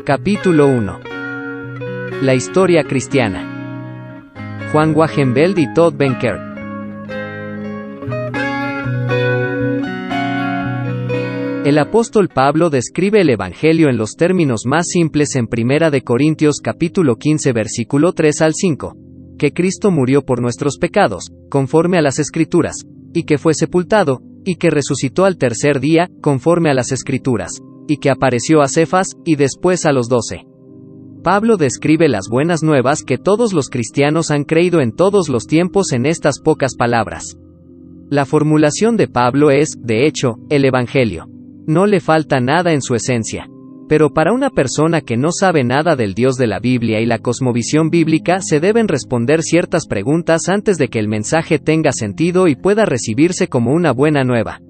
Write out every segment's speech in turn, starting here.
Capítulo 1. La historia cristiana. Juan Wagenveld y Todd Benkert. El apóstol Pablo describe el Evangelio en los términos más simples en 1 Corintios capítulo 15 versículo 3 al 5, que Cristo murió por nuestros pecados, conforme a las Escrituras, y que fue sepultado, y que resucitó al tercer día, conforme a las Escrituras, y que apareció a Cefas, y después a los 12. Pablo describe las buenas nuevas que todos los cristianos han creído en todos los tiempos en estas pocas palabras. La formulación de Pablo es, de hecho, el Evangelio. No le falta nada en su esencia. Pero para una persona que no sabe nada del Dios de la Biblia y la cosmovisión bíblica se deben responder ciertas preguntas antes de que el mensaje tenga sentido y pueda recibirse como una buena nueva.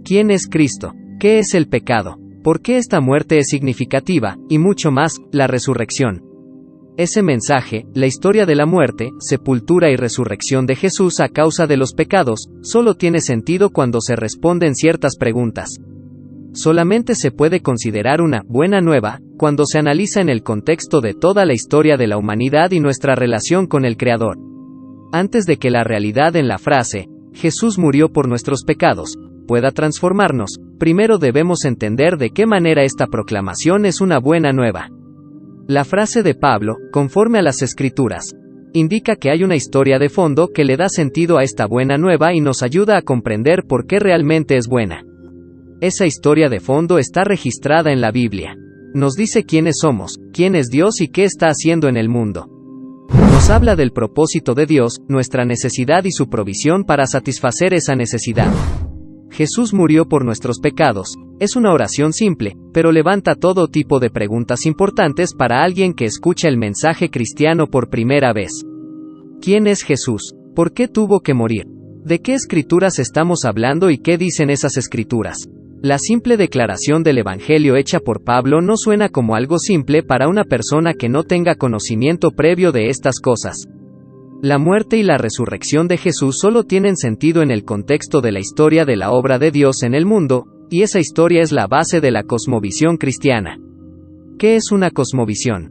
¿Quién es Cristo? ¿Qué es el pecado? ¿Por qué esta muerte es significativa? Y mucho más, la resurrección. Ese mensaje, la historia de la muerte, sepultura y resurrección de Jesús a causa de los pecados, solo tiene sentido cuando se responden ciertas preguntas. Solamente se puede considerar una buena nueva cuando se analiza en el contexto de toda la historia de la humanidad y nuestra relación con el Creador. Antes de que la realidad en la frase, Jesús murió por nuestros pecados, pueda transformarnos, primero debemos entender de qué manera esta proclamación es una buena nueva. La frase de Pablo, conforme a las Escrituras, indica que hay una historia de fondo que le da sentido a esta buena nueva y nos ayuda a comprender por qué realmente es buena. Esa historia de fondo está registrada en la Biblia. Nos dice quiénes somos, quién es Dios y qué está haciendo en el mundo. Nos habla del propósito de Dios, nuestra necesidad y su provisión para satisfacer esa necesidad. Jesús murió por nuestros pecados. Es una oración simple, pero levanta todo tipo de preguntas importantes para alguien que escucha el mensaje cristiano por primera vez. ¿Quién es Jesús? ¿Por qué tuvo que morir? ¿De qué escrituras estamos hablando y qué dicen esas escrituras? La simple declaración del Evangelio hecha por Pablo no suena como algo simple para una persona que no tenga conocimiento previo de estas cosas. La muerte y la resurrección de Jesús solo tienen sentido en el contexto de la historia de la obra de Dios en el mundo, y esa historia es la base de la cosmovisión cristiana. ¿Qué es una cosmovisión?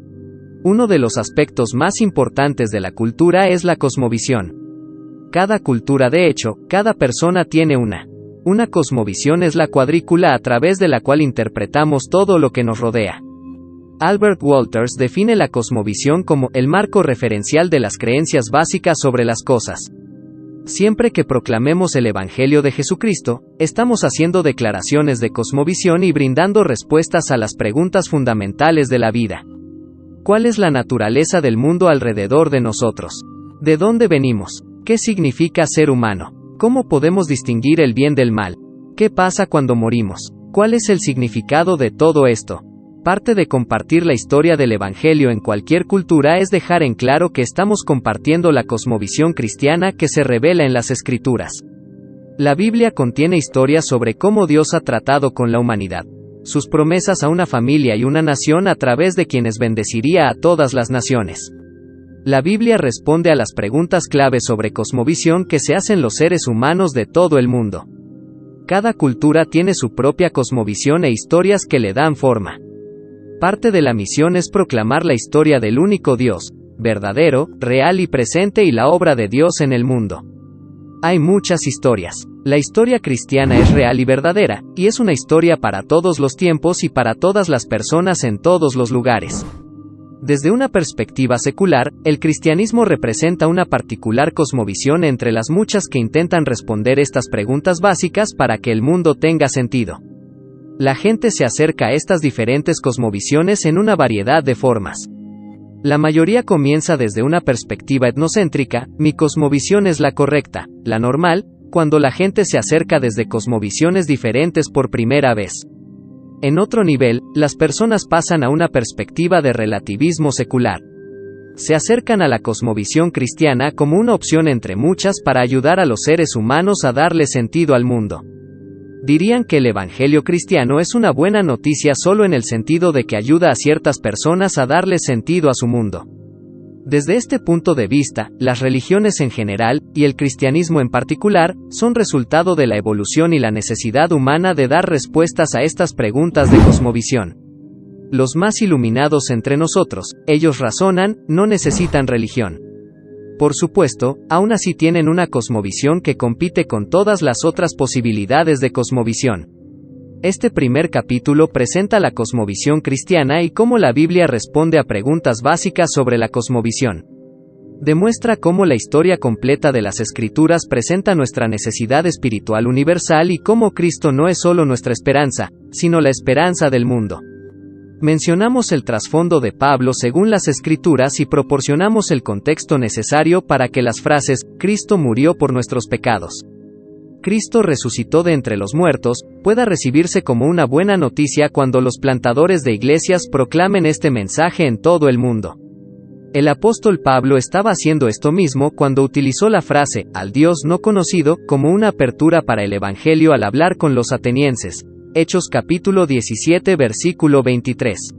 Uno de los aspectos más importantes de la cultura es la cosmovisión. Cada cultura, de hecho, cada persona tiene una. Una cosmovisión es la cuadrícula a través de la cual interpretamos todo lo que nos rodea. Albert Walters define la cosmovisión como el marco referencial de las creencias básicas sobre las cosas. Siempre que proclamemos el Evangelio de Jesucristo, estamos haciendo declaraciones de cosmovisión y brindando respuestas a las preguntas fundamentales de la vida. ¿Cuál es la naturaleza del mundo alrededor de nosotros? ¿De dónde venimos? ¿Qué significa ser humano? ¿Cómo podemos distinguir el bien del mal? ¿Qué pasa cuando morimos? ¿Cuál es el significado de todo esto? Parte de compartir la historia del Evangelio en cualquier cultura es dejar en claro que estamos compartiendo la cosmovisión cristiana que se revela en las Escrituras. La Biblia contiene historias sobre cómo Dios ha tratado con la humanidad, sus promesas a una familia y una nación a través de quienes bendeciría a todas las naciones. La Biblia responde a las preguntas clave sobre cosmovisión que se hacen los seres humanos de todo el mundo. Cada cultura tiene su propia cosmovisión e historias que le dan forma. Parte de la misión es proclamar la historia del único Dios, verdadero, real y presente y la obra de Dios en el mundo. Hay muchas historias. La historia cristiana es real y verdadera, y es una historia para todos los tiempos y para todas las personas en todos los lugares. Desde una perspectiva secular, el cristianismo representa una particular cosmovisión entre las muchas que intentan responder estas preguntas básicas para que el mundo tenga sentido. La gente se acerca a estas diferentes cosmovisiones en una variedad de formas. La mayoría comienza desde una perspectiva etnocéntrica, mi cosmovisión es la correcta, la normal, cuando la gente se acerca desde cosmovisiones diferentes por primera vez. En otro nivel, las personas pasan a una perspectiva de relativismo secular. Se acercan a la cosmovisión cristiana como una opción entre muchas para ayudar a los seres humanos a darle sentido al mundo. Dirían que el Evangelio cristiano es una buena noticia solo en el sentido de que ayuda a ciertas personas a darle sentido a su mundo. Desde este punto de vista, las religiones en general, y el cristianismo en particular, son resultado de la evolución y la necesidad humana de dar respuestas a estas preguntas de cosmovisión. los más iluminados entre nosotros, ellos razonan, no necesitan religión. Por supuesto, aún así tienen una cosmovisión que compite con todas las otras posibilidades de cosmovisión. Este primer capítulo presenta la cosmovisión cristiana y cómo la Biblia responde a preguntas básicas sobre la cosmovisión. Demuestra cómo la historia completa de las Escrituras presenta nuestra necesidad espiritual universal y cómo Cristo no es solo nuestra esperanza, sino la esperanza del mundo. Mencionamos el trasfondo de Pablo según las Escrituras y proporcionamos el contexto necesario para que las frases, Cristo murió por nuestros pecados, Cristo resucitó de entre los muertos, pueda recibirse como una buena noticia cuando los plantadores de iglesias proclamen este mensaje en todo el mundo. El apóstol Pablo estaba haciendo esto mismo cuando utilizó la frase, al Dios no conocido, como una apertura para el Evangelio al hablar con los atenienses. Hechos capítulo 17 versículo 23.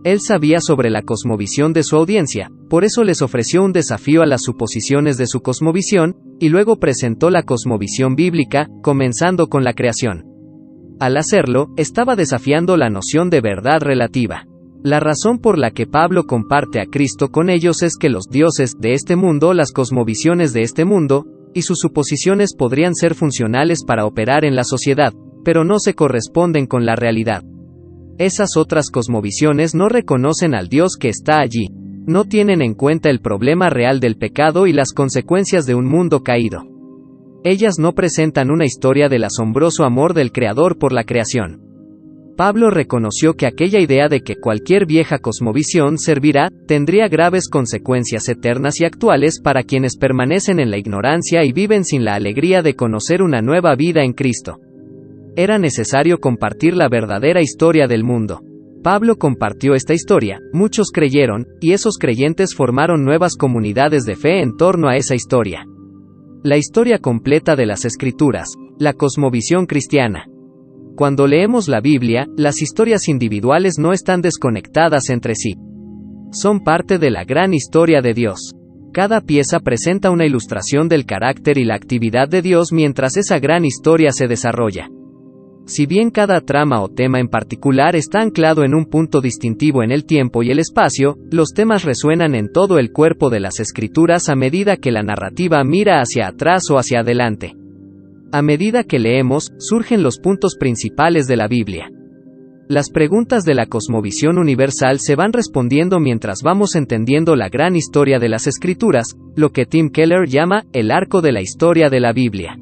Él sabía sobre la cosmovisión de su audiencia, por eso les ofreció un desafío a las suposiciones de su cosmovisión, y luego presentó la cosmovisión bíblica, comenzando con la creación. Al hacerlo, estaba desafiando la noción de verdad relativa. La razón por la que Pablo comparte a Cristo con ellos es que los dioses de este mundo, las cosmovisiones de este mundo, y sus suposiciones podrían ser funcionales para operar en la sociedad, pero no se corresponden con la realidad. Esas otras cosmovisiones no reconocen al Dios que está allí, no tienen en cuenta el problema real del pecado y las consecuencias de un mundo caído. Ellas no presentan una historia del asombroso amor del Creador por la creación. Pablo reconoció que aquella idea de que cualquier vieja cosmovisión servirá, tendría graves consecuencias eternas y actuales para quienes permanecen en la ignorancia y viven sin la alegría de conocer una nueva vida en Cristo. Era necesario compartir la verdadera historia del mundo. Pablo compartió esta historia, muchos creyeron, y esos creyentes formaron nuevas comunidades de fe en torno a esa historia. La historia completa de las Escrituras, la cosmovisión cristiana. Cuando leemos la Biblia, las historias individuales no están desconectadas entre sí. Son parte de la gran historia de Dios. Cada pieza presenta una ilustración del carácter y la actividad de Dios mientras esa gran historia se desarrolla. Si bien cada trama o tema en particular está anclado en un punto distintivo en el tiempo y el espacio, los temas resuenan en todo el cuerpo de las Escrituras a medida que la narrativa mira hacia atrás o hacia adelante. A medida que leemos, surgen los puntos principales de la Biblia. Las preguntas de la cosmovisión universal se van respondiendo mientras vamos entendiendo la gran historia de las Escrituras, lo que Tim Keller llama el arco de la historia de la Biblia.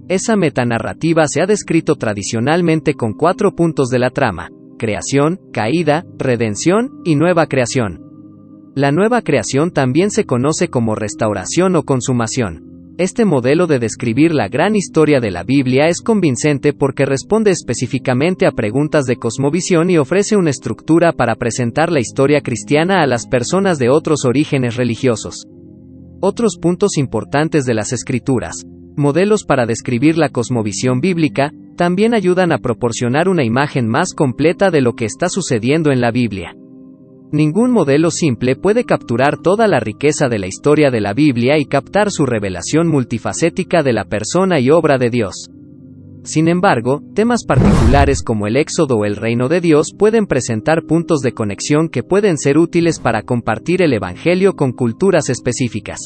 Esa metanarrativa se ha descrito tradicionalmente con 4 puntos de la trama: creación, caída, redención y nueva creación. La nueva creación también se conoce como restauración o consumación. Este modelo de describir la gran historia de la Biblia es convincente porque responde específicamente a preguntas de cosmovisión y ofrece una estructura para presentar la historia cristiana a las personas de otros orígenes religiosos. Otros puntos importantes de las Escrituras, modelos para describir la cosmovisión bíblica, también ayudan a proporcionar una imagen más completa de lo que está sucediendo en la Biblia. Ningún modelo simple puede capturar toda la riqueza de la historia de la Biblia y captar su revelación multifacética de la persona y obra de Dios. Sin embargo, temas particulares como el Éxodo o el Reino de Dios pueden presentar puntos de conexión que pueden ser útiles para compartir el Evangelio con culturas específicas.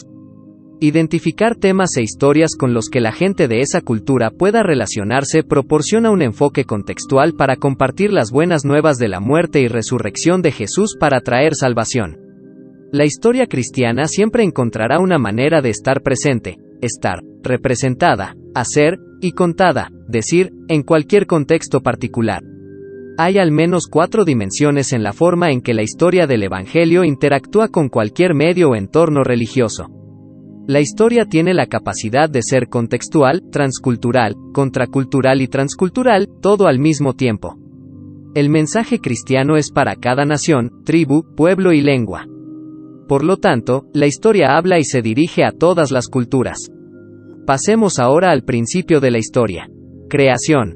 Identificar temas e historias con los que la gente de esa cultura pueda relacionarse proporciona un enfoque contextual para compartir las buenas nuevas de la muerte y resurrección de Jesús para traer salvación. La historia cristiana siempre encontrará una manera de estar presente, estar representada, hacer y contada, decir, en cualquier contexto particular. Hay al menos 4 dimensiones en la forma en que la historia del Evangelio interactúa con cualquier medio o entorno religioso. La historia tiene la capacidad de ser contextual, transcultural, contracultural y transcultural, todo al mismo tiempo. El mensaje cristiano es para cada nación, tribu, pueblo y lengua. Por lo tanto, la historia habla y se dirige a todas las culturas. Pasemos ahora al principio de la historia. Creación.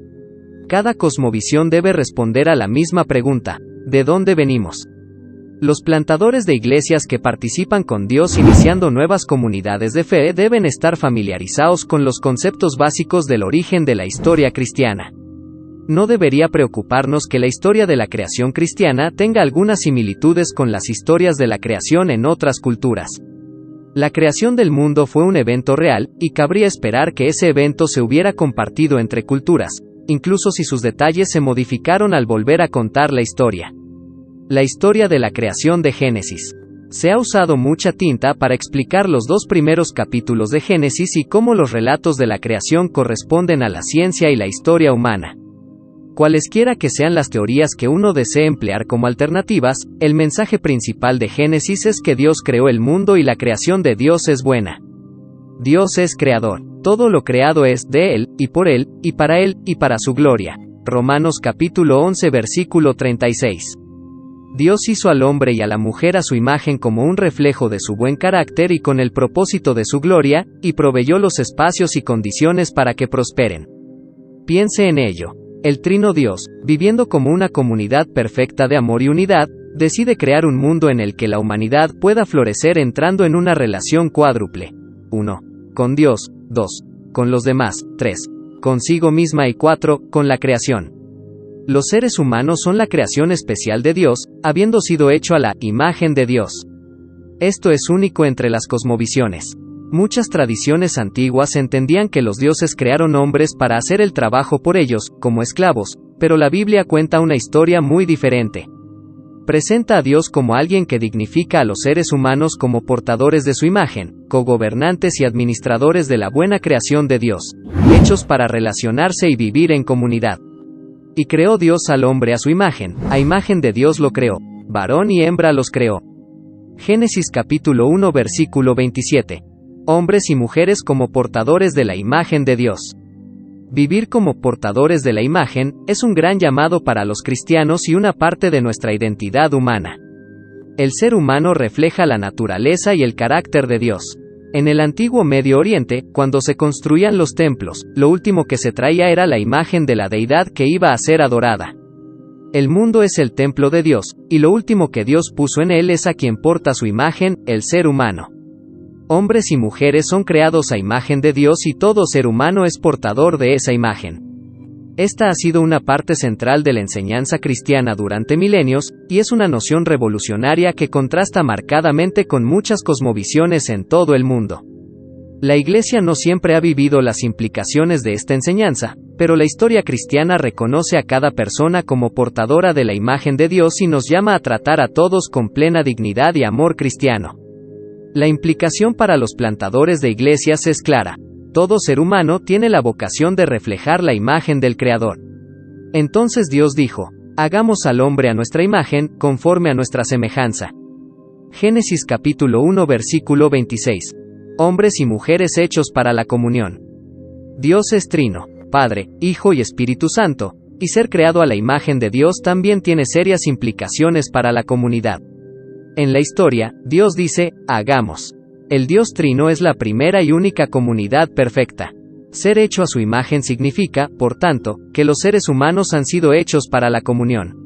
Cada cosmovisión debe responder a la misma pregunta: ¿de dónde venimos? Los plantadores de iglesias que participan con Dios iniciando nuevas comunidades de fe deben estar familiarizados con los conceptos básicos del origen de la historia cristiana. No debería preocuparnos que la historia de la creación cristiana tenga algunas similitudes con las historias de la creación en otras culturas. La creación del mundo fue un evento real, y cabría esperar que ese evento se hubiera compartido entre culturas, incluso si sus detalles se modificaron al volver a contar la historia. La historia de la creación de Génesis. Se ha usado mucha tinta para explicar los 2 primeros capítulos de Génesis y cómo los relatos de la creación corresponden a la ciencia y la historia humana. Cualesquiera que sean las teorías que uno desee emplear como alternativas, el mensaje principal de Génesis es que Dios creó el mundo y la creación de Dios es buena. Dios es creador. Todo lo creado es de Él, y por Él, y para su gloria. Romanos capítulo 11 versículo 36. Dios hizo al hombre y a la mujer a su imagen como un reflejo de su buen carácter y con el propósito de su gloria, y proveyó los espacios y condiciones para que prosperen. Piense en ello. El Trino Dios, viviendo como una comunidad perfecta de amor y unidad, decide crear un mundo en el que la humanidad pueda florecer entrando en una relación cuádruple. 1. Con Dios, 2. Con los demás, 3. Consigo misma y 4. Con la creación. Los seres humanos son la creación especial de Dios, habiendo sido hecho a la imagen de Dios. Esto es único entre las cosmovisiones. Muchas tradiciones antiguas entendían que los dioses crearon hombres para hacer el trabajo por ellos, como esclavos, pero la Biblia cuenta una historia muy diferente. Presenta a Dios como alguien que dignifica a los seres humanos como portadores de su imagen, cogobernantes y administradores de la buena creación de Dios, hechos para relacionarse y vivir en comunidad. Y creó Dios al hombre a su imagen, a imagen de Dios lo creó, varón y hembra los creó. Génesis capítulo 1 versículo 27. Hombres y mujeres como portadores de la imagen de Dios. Vivir como portadores de la imagen es un gran llamado para los cristianos y una parte de nuestra identidad humana. El ser humano refleja la naturaleza y el carácter de Dios. En el antiguo Medio Oriente, cuando se construían los templos, lo último que se traía era la imagen de la deidad que iba a ser adorada. El mundo es el templo de Dios, y lo último que Dios puso en él es a quien porta su imagen, el ser humano. Hombres y mujeres son creados a imagen de Dios y todo ser humano es portador de esa imagen. Esta ha sido una parte central de la enseñanza cristiana durante milenios, y es una noción revolucionaria que contrasta marcadamente con muchas cosmovisiones en todo el mundo. La Iglesia no siempre ha vivido las implicaciones de esta enseñanza, pero la historia cristiana reconoce a cada persona como portadora de la imagen de Dios y nos llama a tratar a todos con plena dignidad y amor cristiano. La implicación para los plantadores de iglesias es clara. Todo ser humano tiene la vocación de reflejar la imagen del Creador. Entonces Dios dijo: hagamos al hombre a nuestra imagen, conforme a nuestra semejanza. Génesis capítulo 1 versículo 26. Hombres y mujeres hechos para la comunión. Dios es trino, Padre, Hijo y Espíritu Santo, y ser creado a la imagen de Dios también tiene serias implicaciones para la comunidad. En la historia, Dios dice: hagamos. El Dios Trino es la primera y única comunidad perfecta. Ser hecho a su imagen significa, por tanto, que los seres humanos han sido hechos para la comunión.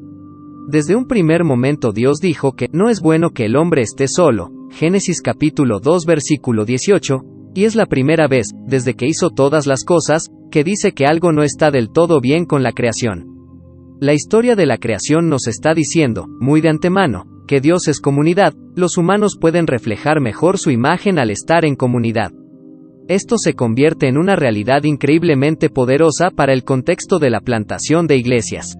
Desde un primer momento Dios dijo que no es bueno que el hombre esté solo, Génesis capítulo 2 versículo 18, y es la primera vez, desde que hizo todas las cosas, que dice que algo no está del todo bien con la creación. La historia de la creación nos está diciendo, muy de antemano, que Dios es comunidad, los humanos pueden reflejar mejor su imagen al estar en comunidad. Esto se convierte en una realidad increíblemente poderosa para el contexto de la plantación de iglesias.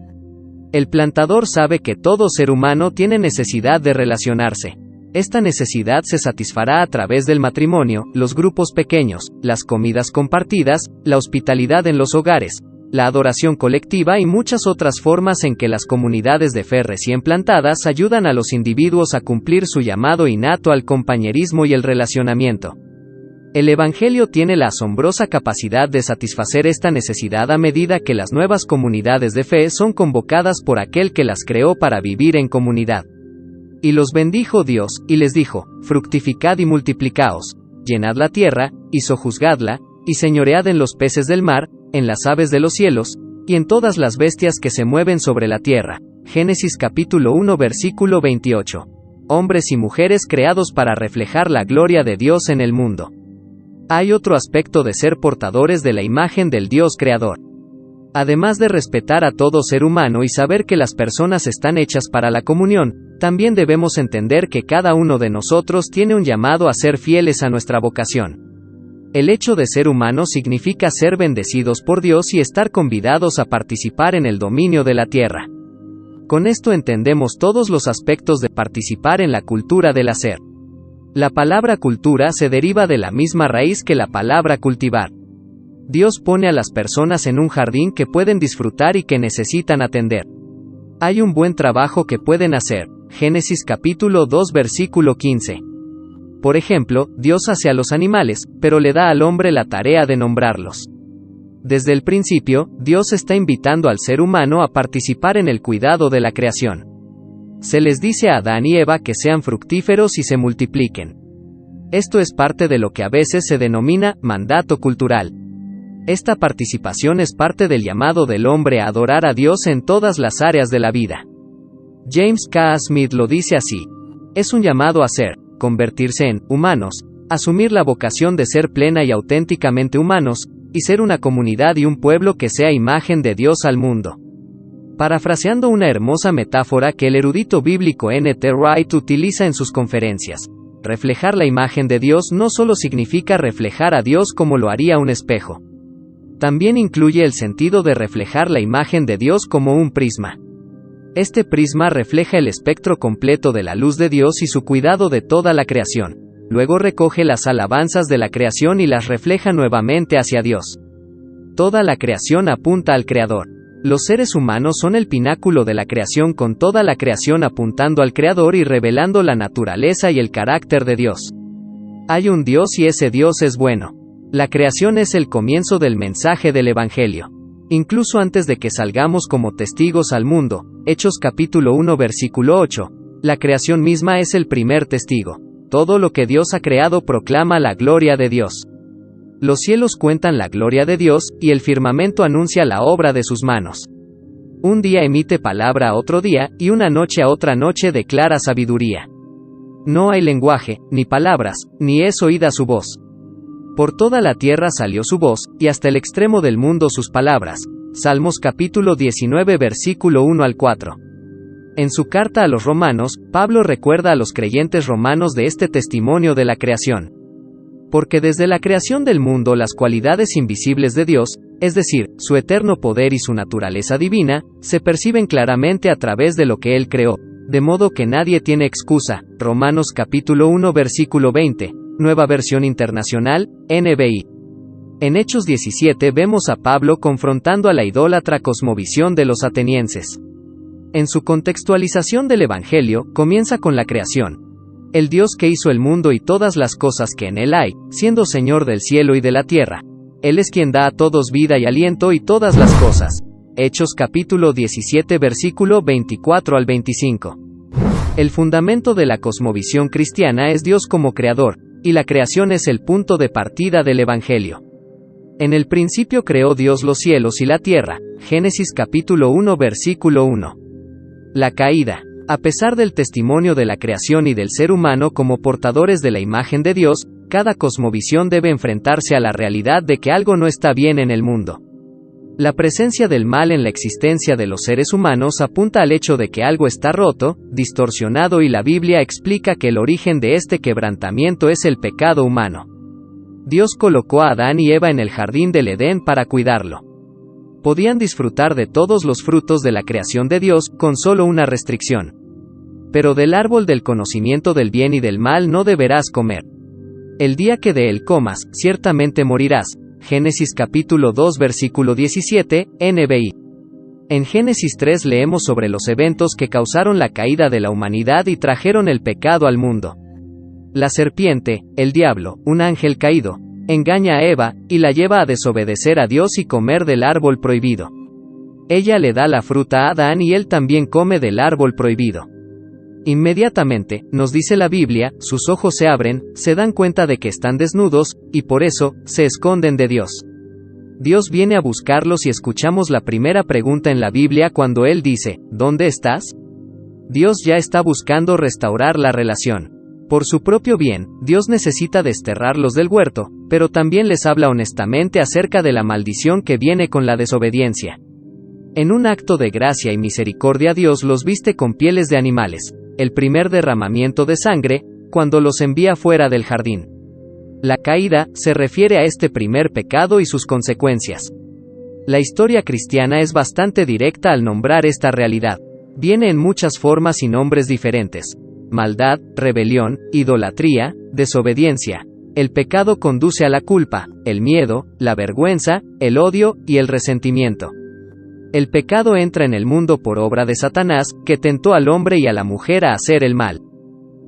El plantador sabe que todo ser humano tiene necesidad de relacionarse. Esta necesidad se satisfará a través del matrimonio, los grupos pequeños, las comidas compartidas, la hospitalidad en los hogares, la adoración colectiva y muchas otras formas en que las comunidades de fe recién plantadas ayudan a los individuos a cumplir su llamado innato al compañerismo y el relacionamiento. El Evangelio tiene la asombrosa capacidad de satisfacer esta necesidad a medida que las nuevas comunidades de fe son convocadas por aquel que las creó para vivir en comunidad. Y los bendijo Dios, y les dijo: fructificad y multiplicaos, llenad la tierra, y sojuzgadla, y señoread en los peces del mar, en las aves de los cielos, y en todas las bestias que se mueven sobre la tierra. Génesis capítulo 1 versículo 28. Hombres y mujeres creados para reflejar la gloria de Dios en el mundo. Hay otro aspecto de ser portadores de la imagen del Dios creador. Además de respetar a todo ser humano y saber que las personas están hechas para la comunión, también debemos entender que cada uno de nosotros tiene un llamado a ser fieles a nuestra vocación. El hecho de ser humano significa ser bendecidos por Dios y estar convidados a participar en el dominio de la tierra. Con esto entendemos todos los aspectos de participar en la cultura del hacer. La palabra cultura se deriva de la misma raíz que la palabra cultivar. Dios pone a las personas en un jardín que pueden disfrutar y que necesitan atender. Hay un buen trabajo que pueden hacer. Génesis capítulo 2 versículo 15. Por ejemplo, Dios hace a los animales, pero le da al hombre la tarea de nombrarlos. Desde el principio, Dios está invitando al ser humano a participar en el cuidado de la creación. Se les dice a Adán y Eva que sean fructíferos y se multipliquen. Esto es parte de lo que a veces se denomina mandato cultural. Esta participación es parte del llamado del hombre a adorar a Dios en todas las áreas de la vida. James K. Smith lo dice así: es un llamado a ser, convertirse en, humanos, asumir la vocación de ser plena y auténticamente humanos, y ser una comunidad y un pueblo que sea imagen de Dios al mundo. Parafraseando una hermosa metáfora que el erudito bíblico N.T. Wright utiliza en sus conferencias, reflejar la imagen de Dios no solo significa reflejar a Dios como lo haría un espejo. También incluye el sentido de reflejar la imagen de Dios como un prisma. Este prisma refleja el espectro completo de la luz de Dios y su cuidado de toda la creación. Luego recoge las alabanzas de la creación y las refleja nuevamente hacia Dios. Toda la creación apunta al Creador. Los seres humanos son el pináculo de la creación, con toda la creación apuntando al Creador y revelando la naturaleza y el carácter de Dios. Hay un Dios y ese Dios es bueno. La creación es el comienzo del mensaje del Evangelio. Incluso antes de que salgamos como testigos al mundo, Hechos capítulo 1 versículo 8, la creación misma es el primer testigo. Todo lo que Dios ha creado proclama la gloria de Dios. Los cielos cuentan la gloria de Dios, y el firmamento anuncia la obra de sus manos. Un día emite palabra a otro día, y una noche a otra noche declara sabiduría. No hay lenguaje, ni palabras, ni es oída su voz. Por toda la tierra salió su voz, y hasta el extremo del mundo sus palabras. Salmos capítulo 19 versículo 1 al 4. En su carta a los romanos, Pablo recuerda a los creyentes romanos de este testimonio de la creación. Porque desde la creación del mundo las cualidades invisibles de Dios, es decir, su eterno poder y su naturaleza divina, se perciben claramente a través de lo que Él creó, de modo que nadie tiene excusa. Romanos capítulo 1 versículo 20. Nueva Versión Internacional, NBI. En Hechos 17 vemos a Pablo confrontando a la idólatra cosmovisión de los atenienses. En su contextualización del Evangelio, comienza con la creación. El Dios que hizo el mundo y todas las cosas que en él hay, siendo Señor del cielo y de la tierra. Él es quien da a todos vida y aliento y todas las cosas. Hechos capítulo 17 versículo 24 al 25. El fundamento de la cosmovisión cristiana es Dios como creador, y la creación es el punto de partida del Evangelio. En el principio creó Dios los cielos y la tierra, Génesis capítulo 1 versículo 1. La caída. A pesar del testimonio de la creación y del ser humano como portadores de la imagen de Dios, cada cosmovisión debe enfrentarse a la realidad de que algo no está bien en el mundo. La presencia del mal en la existencia de los seres humanos apunta al hecho de que algo está roto, distorsionado, y la Biblia explica que el origen de este quebrantamiento es el pecado humano. Dios colocó a Adán y Eva en el jardín del Edén para cuidarlo. Podían disfrutar de todos los frutos de la creación de Dios, con solo una restricción. Pero del árbol del conocimiento del bien y del mal no deberás comer. El día que de él comas, ciertamente morirás. Génesis capítulo 2 versículo 17, NBI. En Génesis 3 leemos sobre los eventos que causaron la caída de la humanidad y trajeron el pecado al mundo. La serpiente, el diablo, un ángel caído, engaña a Eva, y la lleva a desobedecer a Dios y comer del árbol prohibido. Ella le da la fruta a Adán y él también come del árbol prohibido. Inmediatamente, nos dice la Biblia, sus ojos se abren, se dan cuenta de que están desnudos, y por eso, se esconden de Dios. Dios viene a buscarlos y escuchamos la primera pregunta en la Biblia cuando Él dice, ¿dónde estás? Dios ya está buscando restaurar la relación. Por su propio bien, Dios necesita desterrarlos del huerto, pero también les habla honestamente acerca de la maldición que viene con la desobediencia. En un acto de gracia y misericordia Dios los viste con pieles de animales, el primer derramamiento de sangre, cuando los envía fuera del jardín. La caída se refiere a este primer pecado y sus consecuencias. La historia cristiana es bastante directa al nombrar esta realidad. Viene en muchas formas y nombres diferentes: maldad, rebelión, idolatría, desobediencia. El pecado conduce a la culpa, el miedo, la vergüenza, el odio y el resentimiento. El pecado entra en el mundo por obra de Satanás, que tentó al hombre y a la mujer a hacer el mal.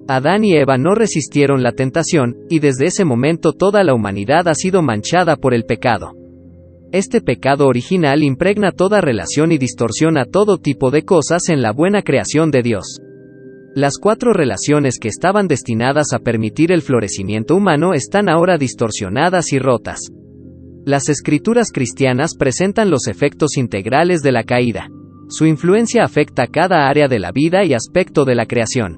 Adán y Eva no resistieron la tentación, y desde ese momento toda la humanidad ha sido manchada por el pecado. Este pecado original impregna toda relación y distorsiona todo tipo de cosas en la buena creación de Dios. Las 4 relaciones que estaban destinadas a permitir el florecimiento humano están ahora distorsionadas y rotas. Las escrituras cristianas presentan los efectos integrales de la caída. Su influencia afecta cada área de la vida y aspecto de la creación.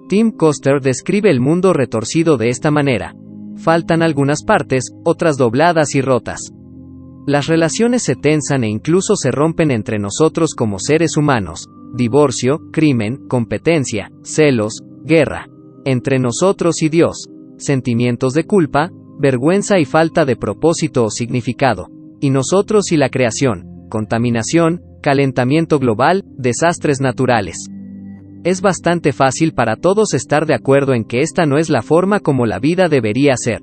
Tim Koster describe el mundo retorcido de esta manera: faltan algunas partes, otras dobladas y rotas. Las relaciones se tensan e incluso se rompen entre nosotros como seres humanos. Divorcio, crimen, competencia, celos, guerra. Entre nosotros y Dios. Sentimientos de culpa, vergüenza y falta de propósito o significado. Y nosotros y la creación. Contaminación, calentamiento global, desastres naturales. Es bastante fácil para todos estar de acuerdo en que esta no es la forma como la vida debería ser.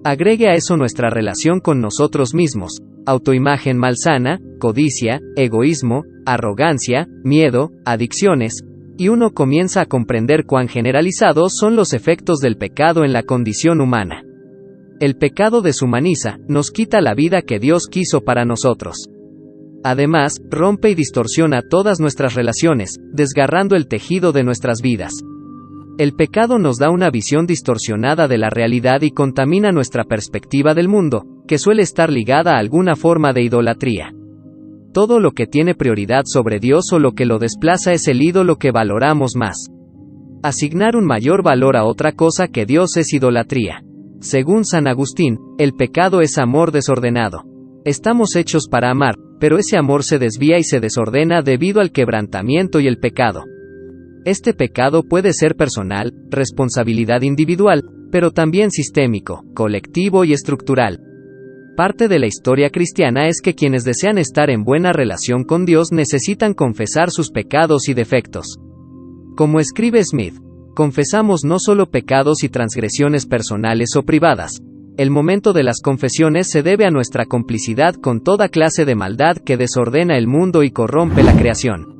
Agregue a eso nuestra relación con nosotros mismos: autoimagen malsana, codicia, egoísmo, arrogancia, miedo, adicciones, y uno comienza a comprender cuán generalizados son los efectos del pecado en la condición humana. El pecado deshumaniza, nos quita la vida que Dios quiso para nosotros. Además, rompe y distorsiona todas nuestras relaciones, desgarrando el tejido de nuestras vidas. El pecado nos da una visión distorsionada de la realidad y contamina nuestra perspectiva del mundo, que suele estar ligada a alguna forma de idolatría. Todo lo que tiene prioridad sobre Dios o lo que lo desplaza es el ídolo que valoramos más. Asignar un mayor valor a otra cosa que Dios es idolatría. Según San Agustín, el pecado es amor desordenado. Estamos hechos para amar, pero ese amor se desvía y se desordena debido al quebrantamiento y el pecado. Este pecado puede ser personal, responsabilidad individual, pero también sistémico, colectivo y estructural. Parte de la historia cristiana es que quienes desean estar en buena relación con Dios necesitan confesar sus pecados y defectos. Como escribe Smith, confesamos no solo pecados y transgresiones personales o privadas. El momento de las confesiones se debe a nuestra complicidad con toda clase de maldad que desordena el mundo y corrompe la creación.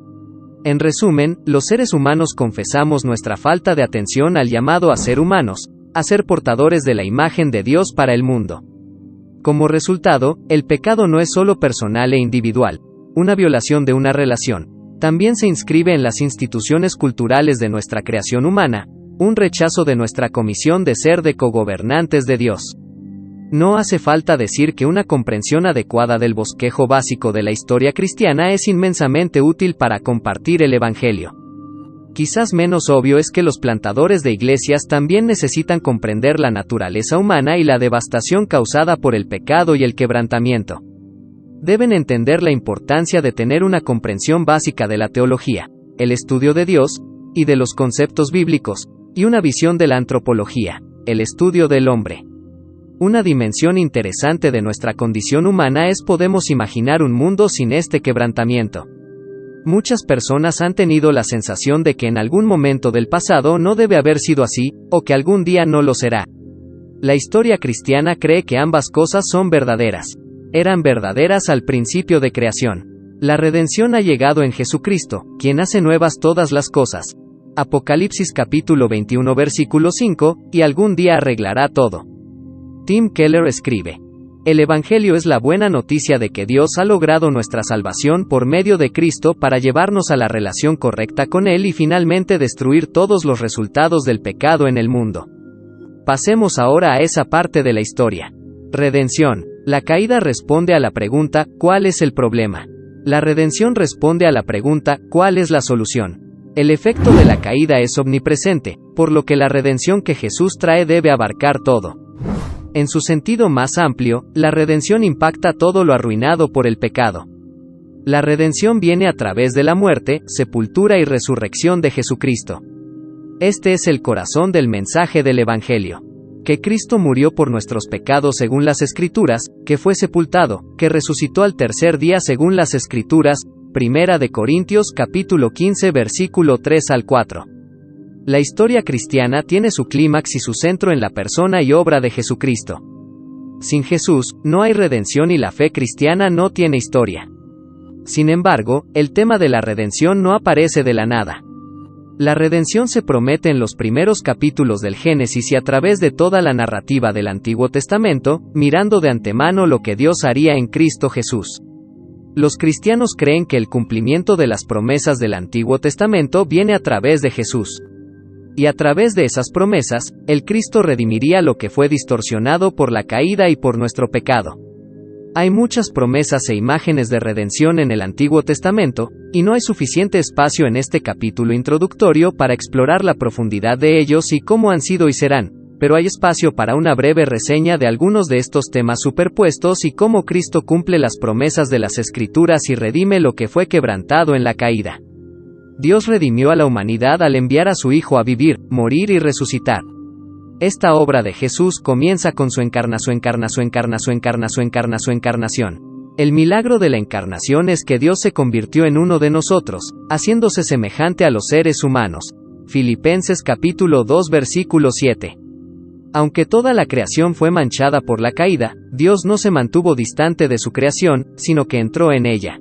En resumen, los seres humanos confesamos nuestra falta de atención al llamado a ser humanos, a ser portadores de la imagen de Dios para el mundo. Como resultado, el pecado no es solo personal e individual, una violación de una relación. También se inscribe en las instituciones culturales de nuestra creación humana, un rechazo de nuestra comisión de ser de cogobernantes de Dios. No hace falta decir que una comprensión adecuada del bosquejo básico de la historia cristiana es inmensamente útil para compartir el Evangelio. Quizás menos obvio es que los plantadores de iglesias también necesitan comprender la naturaleza humana y la devastación causada por el pecado y el quebrantamiento. Deben entender la importancia de tener una comprensión básica de la teología, el estudio de Dios, y de los conceptos bíblicos, y una visión de la antropología, el estudio del hombre. Una dimensión interesante de nuestra condición humana es podemos imaginar un mundo sin este quebrantamiento. Muchas personas han tenido la sensación de que en algún momento del pasado no debe haber sido así, o que algún día no lo será. La historia cristiana cree que ambas cosas son verdaderas. Eran verdaderas al principio de creación. La redención ha llegado en Jesucristo, quien hace nuevas todas las cosas. Apocalipsis capítulo 21 versículo 5, y algún día arreglará todo. Tim Keller escribe: el Evangelio es la buena noticia de que Dios ha logrado nuestra salvación por medio de Cristo para llevarnos a la relación correcta con Él y finalmente destruir todos los resultados del pecado en el mundo. Pasemos ahora a esa parte de la historia. Redención. La caída responde a la pregunta, ¿cuál es el problema? La redención responde a la pregunta, ¿cuál es la solución? El efecto de la caída es omnipresente, por lo que la redención que Jesús trae debe abarcar todo. En su sentido más amplio, la redención impacta todo lo arruinado por el pecado. La redención viene a través de la muerte, sepultura y resurrección de Jesucristo. Este es el corazón del mensaje del Evangelio. Que Cristo murió por nuestros pecados según las Escrituras, que fue sepultado, que resucitó al tercer día según las Escrituras, 1 Corintios capítulo 15 versículo 3 al 4. La historia cristiana tiene su clímax y su centro en la persona y obra de Jesucristo. Sin Jesús, no hay redención y la fe cristiana no tiene historia. Sin embargo, el tema de la redención no aparece de la nada. La redención se promete en los primeros capítulos del Génesis y a través de toda la narrativa del Antiguo Testamento, mirando de antemano lo que Dios haría en Cristo Jesús. Los cristianos creen que el cumplimiento de las promesas del Antiguo Testamento viene a través de Jesús. Y a través de esas promesas, el Cristo redimiría lo que fue distorsionado por la caída y por nuestro pecado. Hay muchas promesas e imágenes de redención en el Antiguo Testamento, y no hay suficiente espacio en este capítulo introductorio para explorar la profundidad de ellos y cómo han sido y serán, pero hay espacio para una breve reseña de algunos de estos temas superpuestos y cómo Cristo cumple las promesas de las Escrituras y redime lo que fue quebrantado en la caída. Dios redimió a la humanidad al enviar a su Hijo a vivir, morir y resucitar. Esta obra de Jesús comienza con su encarnación. El milagro de la encarnación es que Dios se convirtió en uno de nosotros, haciéndose semejante a los seres humanos. Filipenses capítulo 2 versículo 7. Aunque toda la creación fue manchada por la caída, Dios no se mantuvo distante de su creación, sino que entró en ella.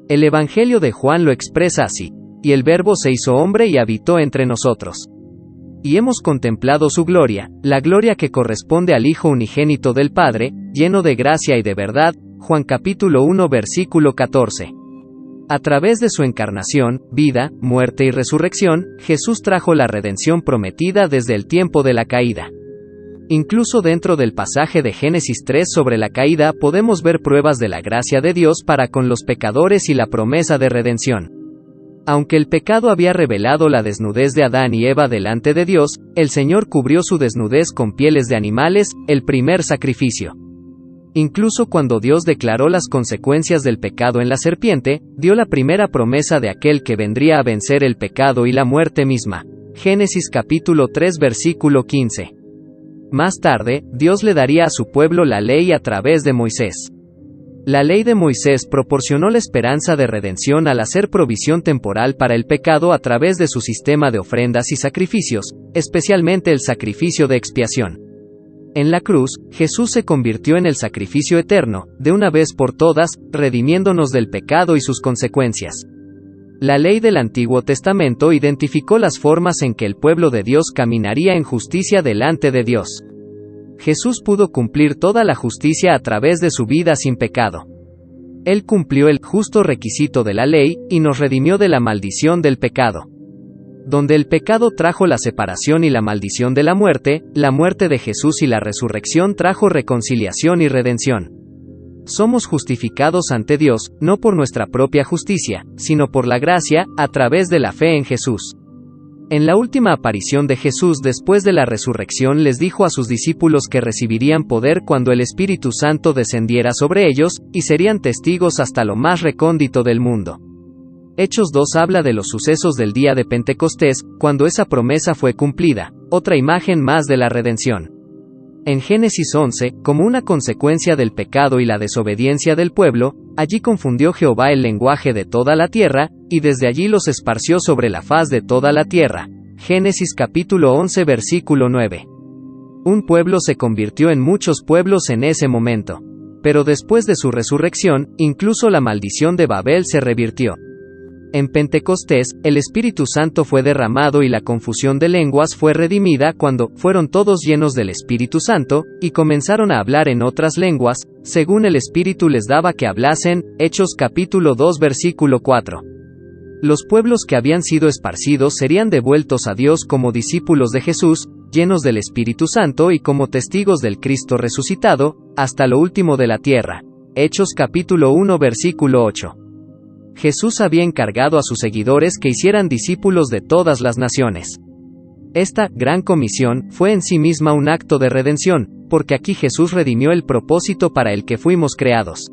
El Evangelio de Juan lo expresa así: y el Verbo se hizo hombre y habitó entre nosotros. Y hemos contemplado su gloria, la gloria que corresponde al Hijo unigénito del Padre, lleno de gracia y de verdad. Juan capítulo 1 versículo 14. A través de su encarnación, vida, muerte y resurrección, Jesús trajo la redención prometida desde el tiempo de la caída. Incluso dentro del pasaje de Génesis 3 sobre la caída podemos ver pruebas de la gracia de Dios para con los pecadores y la promesa de redención. Aunque el pecado había revelado la desnudez de Adán y Eva delante de Dios, el Señor cubrió su desnudez con pieles de animales, el primer sacrificio. Incluso cuando Dios declaró las consecuencias del pecado en la serpiente, dio la primera promesa de aquel que vendría a vencer el pecado y la muerte misma. Génesis capítulo 3 versículo 15. Más tarde, Dios le daría a su pueblo la ley a través de Moisés. La ley de Moisés proporcionó la esperanza de redención al hacer provisión temporal para el pecado a través de su sistema de ofrendas y sacrificios, especialmente el sacrificio de expiación. En la cruz, Jesús se convirtió en el sacrificio eterno, de una vez por todas, redimiéndonos del pecado y sus consecuencias. La ley del Antiguo Testamento identificó las formas en que el pueblo de Dios caminaría en justicia delante de Dios. Jesús pudo cumplir toda la justicia a través de su vida sin pecado. Él cumplió el justo requisito de la ley, y nos redimió de la maldición del pecado. Donde el pecado trajo la separación y la maldición de la muerte de Jesús y la resurrección trajo reconciliación y redención. Somos justificados ante Dios, no por nuestra propia justicia, sino por la gracia, a través de la fe en Jesús. En la última aparición de Jesús después de la resurrección les dijo a sus discípulos que recibirían poder cuando el Espíritu Santo descendiera sobre ellos, y serían testigos hasta lo más recóndito del mundo. Hechos 2 habla de los sucesos del día de Pentecostés, cuando esa promesa fue cumplida, otra imagen más de la redención. En Génesis 11, como una consecuencia del pecado y la desobediencia del pueblo, allí confundió Jehová el lenguaje de toda la tierra, y desde allí los esparció sobre la faz de toda la tierra. Génesis capítulo 11 versículo 9. Un pueblo se convirtió en muchos pueblos en ese momento. Pero después de su resurrección, incluso la maldición de Babel se revirtió. En Pentecostés, el Espíritu Santo fue derramado y la confusión de lenguas fue redimida cuando fueron todos llenos del Espíritu Santo, y comenzaron a hablar en otras lenguas, según el Espíritu les daba que hablasen. Hechos capítulo 2 versículo 4. Los pueblos que habían sido esparcidos serían devueltos a Dios como discípulos de Jesús, llenos del Espíritu Santo y como testigos del Cristo resucitado, hasta lo último de la tierra. Hechos capítulo 1 versículo 8. Jesús había encargado a sus seguidores que hicieran discípulos de todas las naciones. Esta gran comisión fue en sí misma un acto de redención, porque aquí Jesús redimió el propósito para el que fuimos creados.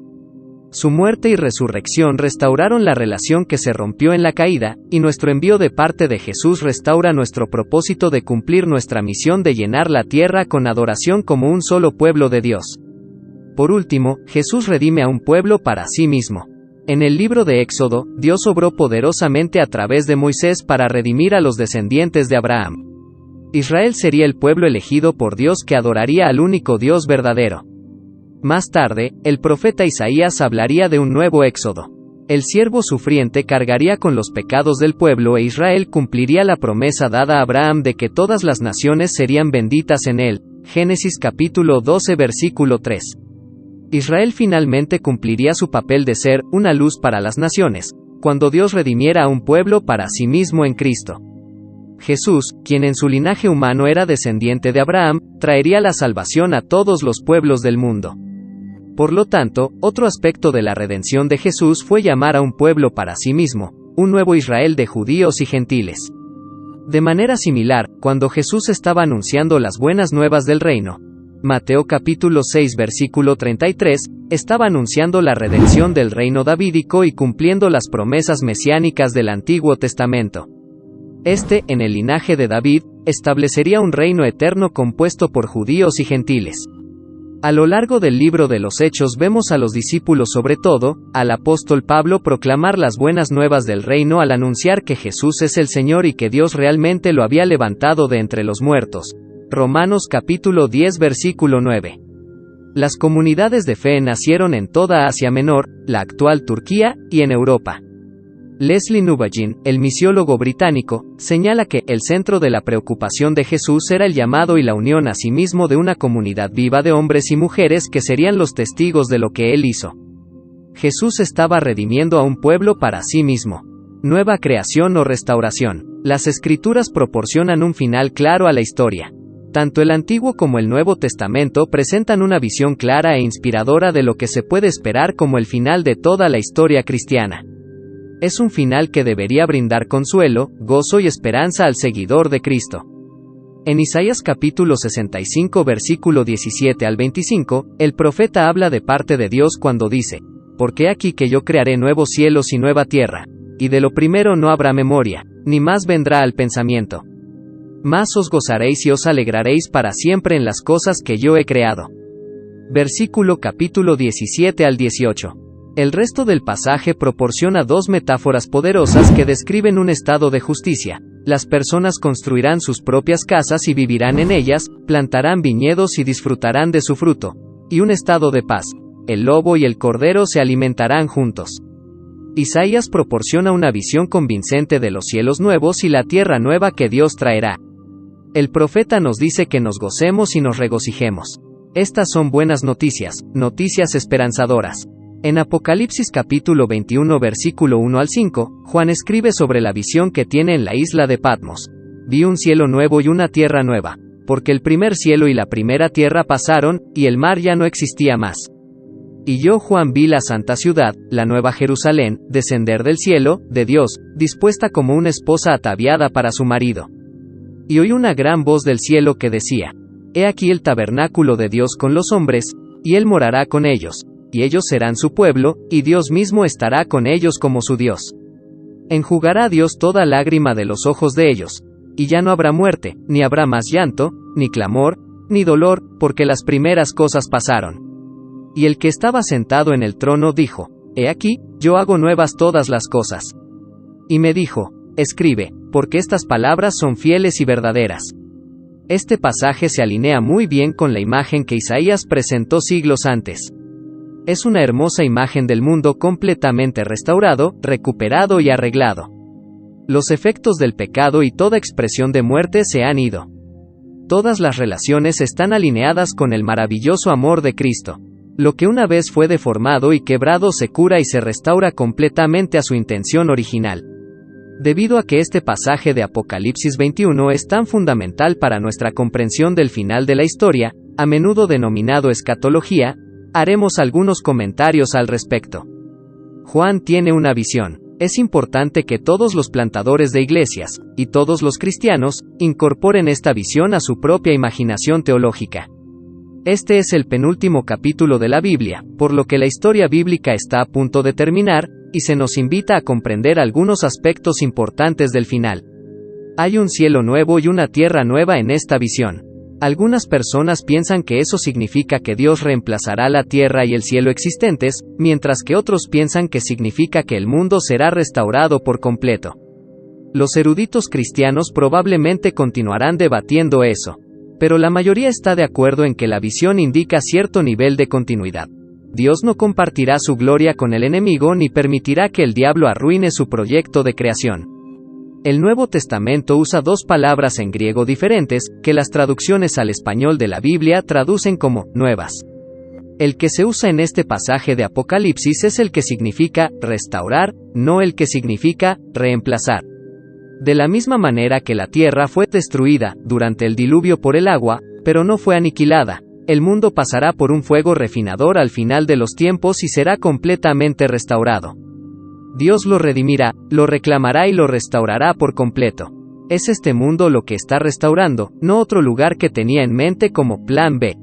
Su muerte y resurrección restauraron la relación que se rompió en la caída, y nuestro envío de parte de Jesús restaura nuestro propósito de cumplir nuestra misión de llenar la tierra con adoración como un solo pueblo de Dios. Por último, Jesús redime a un pueblo para sí mismo. En el libro de Éxodo, Dios obró poderosamente a través de Moisés para redimir a los descendientes de Abraham. Israel sería el pueblo elegido por Dios que adoraría al único Dios verdadero. Más tarde, el profeta Isaías hablaría de un nuevo éxodo. El siervo sufriente cargaría con los pecados del pueblo e Israel cumpliría la promesa dada a Abraham de que todas las naciones serían benditas en él. Génesis capítulo 12 versículo 3. Israel finalmente cumpliría su papel de ser una luz para las naciones, cuando Dios redimiera a un pueblo para sí mismo en Cristo. Jesús, quien en su linaje humano era descendiente de Abraham, traería la salvación a todos los pueblos del mundo. Por lo tanto, otro aspecto de la redención de Jesús fue llamar a un pueblo para sí mismo, un nuevo Israel de judíos y gentiles. De manera similar, cuando Jesús estaba anunciando las buenas nuevas del reino, Mateo capítulo 6 versículo 33, estaba anunciando la redención del reino davídico y cumpliendo las promesas mesiánicas del Antiguo Testamento. En el linaje de David, establecería un reino eterno compuesto por judíos y gentiles. A lo largo del libro de los Hechos vemos a los discípulos, sobre todo, al apóstol Pablo, proclamar las buenas nuevas del reino al anunciar que Jesús es el Señor y que Dios realmente lo había levantado de entre los muertos. Romanos capítulo 10 versículo 9. Las comunidades de fe nacieron en toda Asia Menor, la actual Turquía, y en Europa. Leslie Nubagin, el misiólogo británico, señala que el centro de la preocupación de Jesús era el llamado y la unión a sí mismo de una comunidad viva de hombres y mujeres que serían los testigos de lo que él hizo. Jesús estaba redimiendo a un pueblo para sí mismo. Nueva creación o restauración. Las Escrituras proporcionan un final claro a la historia. Tanto el Antiguo como el Nuevo Testamento presentan una visión clara e inspiradora de lo que se puede esperar como el final de toda la historia cristiana. Es un final que debería brindar consuelo, gozo y esperanza al seguidor de Cristo. En Isaías capítulo 65 versículo 17 al 25, el profeta habla de parte de Dios cuando dice: «Porque he aquí que yo crearé nuevos cielos y nueva tierra, y de lo primero no habrá memoria, ni más vendrá al pensamiento. Más os gozaréis y os alegraréis para siempre en las cosas que yo he creado». Versículo capítulo 17 al 18. El resto del pasaje proporciona dos metáforas poderosas que describen un estado de justicia. Las personas construirán sus propias casas y vivirán en ellas, plantarán viñedos y disfrutarán de su fruto. Y un estado de paz. El lobo y el cordero se alimentarán juntos. Isaías proporciona una visión convincente de los cielos nuevos y la tierra nueva que Dios traerá. El profeta nos dice que nos gocemos y nos regocijemos. Estas son buenas noticias, noticias esperanzadoras. En Apocalipsis capítulo 21 versículo 1 al 5, Juan escribe sobre la visión que tiene en la isla de Patmos. Vi un cielo nuevo y una tierra nueva, porque el primer cielo y la primera tierra pasaron, y el mar ya no existía más. Y yo, Juan, vi la santa ciudad, la nueva Jerusalén, descender del cielo, de Dios, dispuesta como una esposa ataviada para su marido. Y oí una gran voz del cielo que decía: He aquí el tabernáculo de Dios con los hombres, y él morará con ellos. Y ellos serán su pueblo, y Dios mismo estará con ellos como su Dios. Enjugará Dios toda lágrima de los ojos de ellos, y ya no habrá muerte, ni habrá más llanto, ni clamor, ni dolor, porque las primeras cosas pasaron. Y el que estaba sentado en el trono dijo: He aquí, yo hago nuevas todas las cosas. Y me dijo: Escribe, porque estas palabras son fieles y verdaderas. Este pasaje se alinea muy bien con la imagen que Isaías presentó siglos antes. Es una hermosa imagen del mundo completamente restaurado, recuperado y arreglado. Los efectos del pecado y toda expresión de muerte se han ido. Todas las relaciones están alineadas con el maravilloso amor de Cristo. Lo que una vez fue deformado y quebrado se cura y se restaura completamente a su intención original. Debido a que este pasaje de Apocalipsis 21 es tan fundamental para nuestra comprensión del final de la historia, a menudo denominado escatología, haremos algunos comentarios al respecto. Juan tiene una visión. Es importante que todos los plantadores de iglesias, y todos los cristianos, incorporen esta visión a su propia imaginación teológica. Este es el penúltimo capítulo de la Biblia, por lo que la historia bíblica está a punto de terminar, y se nos invita a comprender algunos aspectos importantes del final. Hay un cielo nuevo y una tierra nueva en esta visión. Algunas personas piensan que eso significa que Dios reemplazará la tierra y el cielo existentes, mientras que otros piensan que significa que el mundo será restaurado por completo. Los eruditos cristianos probablemente continuarán debatiendo eso. Pero la mayoría está de acuerdo en que la visión indica cierto nivel de continuidad. Dios no compartirá su gloria con el enemigo ni permitirá que el diablo arruine su proyecto de creación. El Nuevo Testamento usa dos palabras en griego diferentes, que las traducciones al español de la Biblia traducen como nuevas. El que se usa en este pasaje de Apocalipsis es el que significa restaurar, no el que significa reemplazar. De la misma manera que la tierra fue destruida durante el diluvio por el agua, pero no fue aniquilada, el mundo pasará por un fuego refinador al final de los tiempos y será completamente restaurado. Dios lo redimirá, lo reclamará y lo restaurará por completo. Es este mundo lo que está restaurando, no otro lugar que tenía en mente como plan B.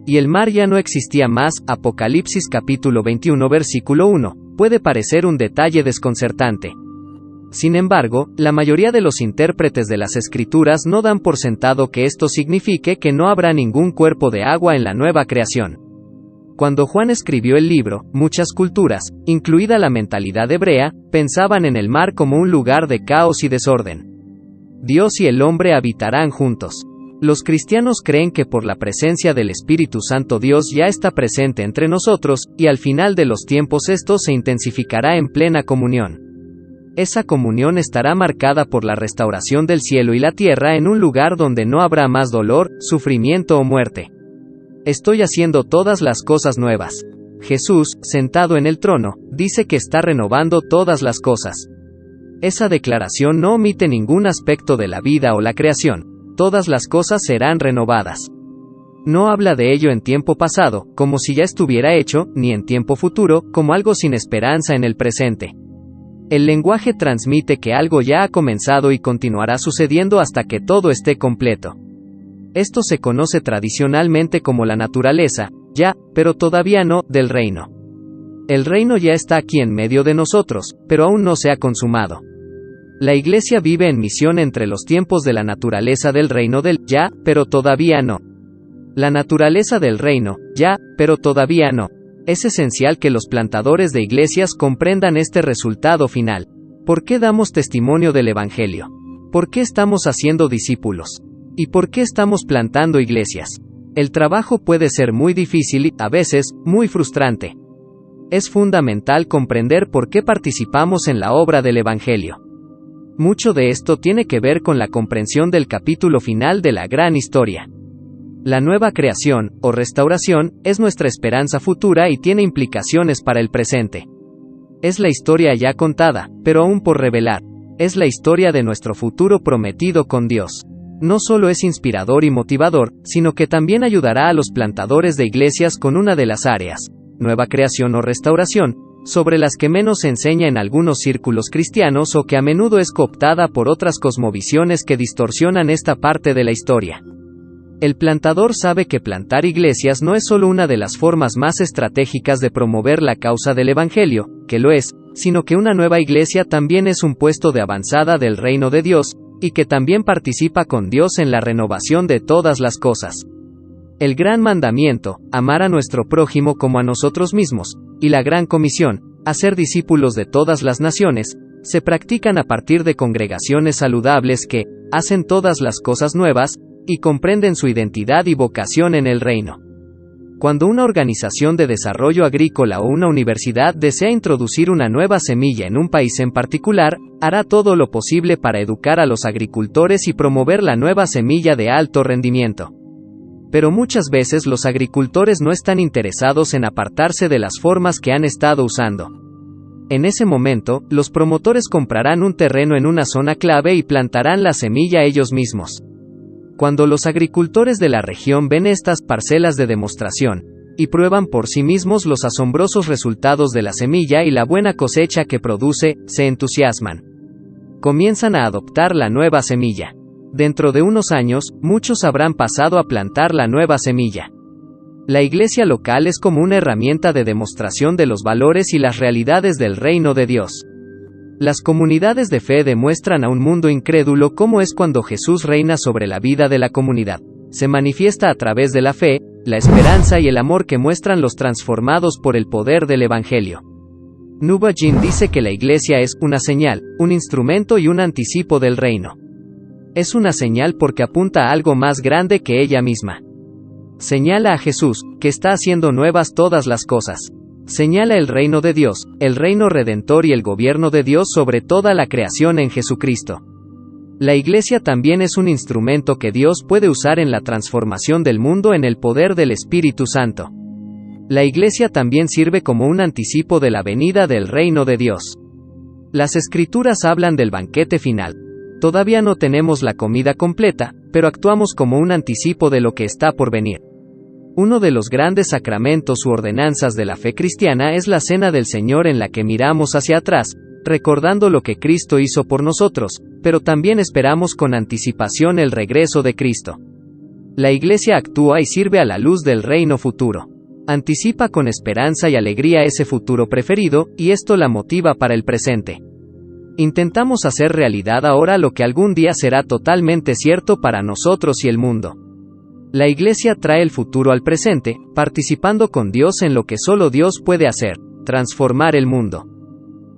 Y el mar ya no existía más. Apocalipsis capítulo 21 versículo 1, puede parecer un detalle desconcertante. Sin embargo, la mayoría de los intérpretes de las Escrituras no dan por sentado que esto signifique que no habrá ningún cuerpo de agua en la nueva creación. Cuando Juan escribió el libro, muchas culturas, incluida la mentalidad hebrea, pensaban en el mar como un lugar de caos y desorden. Dios y el hombre habitarán juntos. Los cristianos creen que por la presencia del Espíritu Santo Dios ya está presente entre nosotros, y al final de los tiempos esto se intensificará en plena comunión. Esa comunión estará marcada por la restauración del cielo y la tierra en un lugar donde no habrá más dolor, sufrimiento o muerte. Estoy haciendo todas las cosas nuevas. Jesús, sentado en el trono, dice que está renovando todas las cosas. Esa declaración no omite ningún aspecto de la vida o la creación. Todas las cosas serán renovadas. No habla de ello en tiempo pasado, como si ya estuviera hecho, ni en tiempo futuro, como algo sin esperanza en el presente. El lenguaje transmite que algo ya ha comenzado y continuará sucediendo hasta que todo esté completo. Esto se conoce tradicionalmente como la naturaleza, ya, pero todavía no, del reino. El reino ya está aquí en medio de nosotros, pero aún no se ha consumado. La Iglesia vive en misión entre los tiempos de la naturaleza del reino del ya, pero todavía no. La naturaleza del reino, ya, pero todavía no. Es esencial que los plantadores de iglesias comprendan este resultado final. ¿Por qué damos testimonio del Evangelio? ¿Por qué estamos haciendo discípulos? ¿Y por qué estamos plantando iglesias? El trabajo puede ser muy difícil y, a veces, muy frustrante. Es fundamental comprender por qué participamos en la obra del Evangelio. Mucho de esto tiene que ver con la comprensión del capítulo final de la gran historia. La nueva creación, o restauración, es nuestra esperanza futura y tiene implicaciones para el presente. Es la historia ya contada, pero aún por revelar. Es la historia de nuestro futuro prometido con Dios. No solo es inspirador y motivador, sino que también ayudará a los plantadores de iglesias con una de las áreas, nueva creación o restauración, sobre las que menos se enseña en algunos círculos cristianos o que a menudo es cooptada por otras cosmovisiones que distorsionan esta parte de la historia. El plantador sabe que plantar iglesias no es solo una de las formas más estratégicas de promover la causa del Evangelio, que lo es, sino que una nueva iglesia también es un puesto de avanzada del reino de Dios, y que también participa con Dios en la renovación de todas las cosas. El gran mandamiento, amar a nuestro prójimo como a nosotros mismos, y la gran comisión, hacer discípulos de todas las naciones, se practican a partir de congregaciones saludables que hacen todas las cosas nuevas, y comprenden su identidad y vocación en el reino. Cuando una organización de desarrollo agrícola o una universidad desea introducir una nueva semilla en un país en particular, hará todo lo posible para educar a los agricultores y promover la nueva semilla de alto rendimiento. Pero muchas veces los agricultores no están interesados en apartarse de las formas que han estado usando. En ese momento, los promotores comprarán un terreno en una zona clave y plantarán la semilla ellos mismos. Cuando los agricultores de la región ven estas parcelas de demostración, y prueban por sí mismos los asombrosos resultados de la semilla y la buena cosecha que produce, se entusiasman. Comienzan a adoptar la nueva semilla. Dentro de unos años, muchos habrán pasado a plantar la nueva semilla. La iglesia local es como una herramienta de demostración de los valores y las realidades del reino de Dios. Las comunidades de fe demuestran a un mundo incrédulo cómo es cuando Jesús reina sobre la vida de la comunidad. Se manifiesta a través de la fe, la esperanza y el amor que muestran los transformados por el poder del Evangelio. Nuba Jin dice que la iglesia es una señal, un instrumento y un anticipo del reino. Es una señal porque apunta a algo más grande que ella misma. Señala a Jesús, que está haciendo nuevas todas las cosas. Señala el reino de Dios, el reino redentor y el gobierno de Dios sobre toda la creación en Jesucristo. La iglesia también es un instrumento que Dios puede usar en la transformación del mundo en el poder del Espíritu Santo. La iglesia también sirve como un anticipo de la venida del reino de Dios. Las Escrituras hablan del banquete final. Todavía no tenemos la comida completa, pero actuamos como un anticipo de lo que está por venir. Uno de los grandes sacramentos u ordenanzas de la fe cristiana es la Cena del Señor, en la que miramos hacia atrás, recordando lo que Cristo hizo por nosotros, pero también esperamos con anticipación el regreso de Cristo. La iglesia actúa y sirve a la luz del reino futuro. Anticipa con esperanza y alegría ese futuro preferido, y esto la motiva para el presente. Intentamos hacer realidad ahora lo que algún día será totalmente cierto para nosotros y el mundo. La iglesia trae el futuro al presente, participando con Dios en lo que solo Dios puede hacer, transformar el mundo.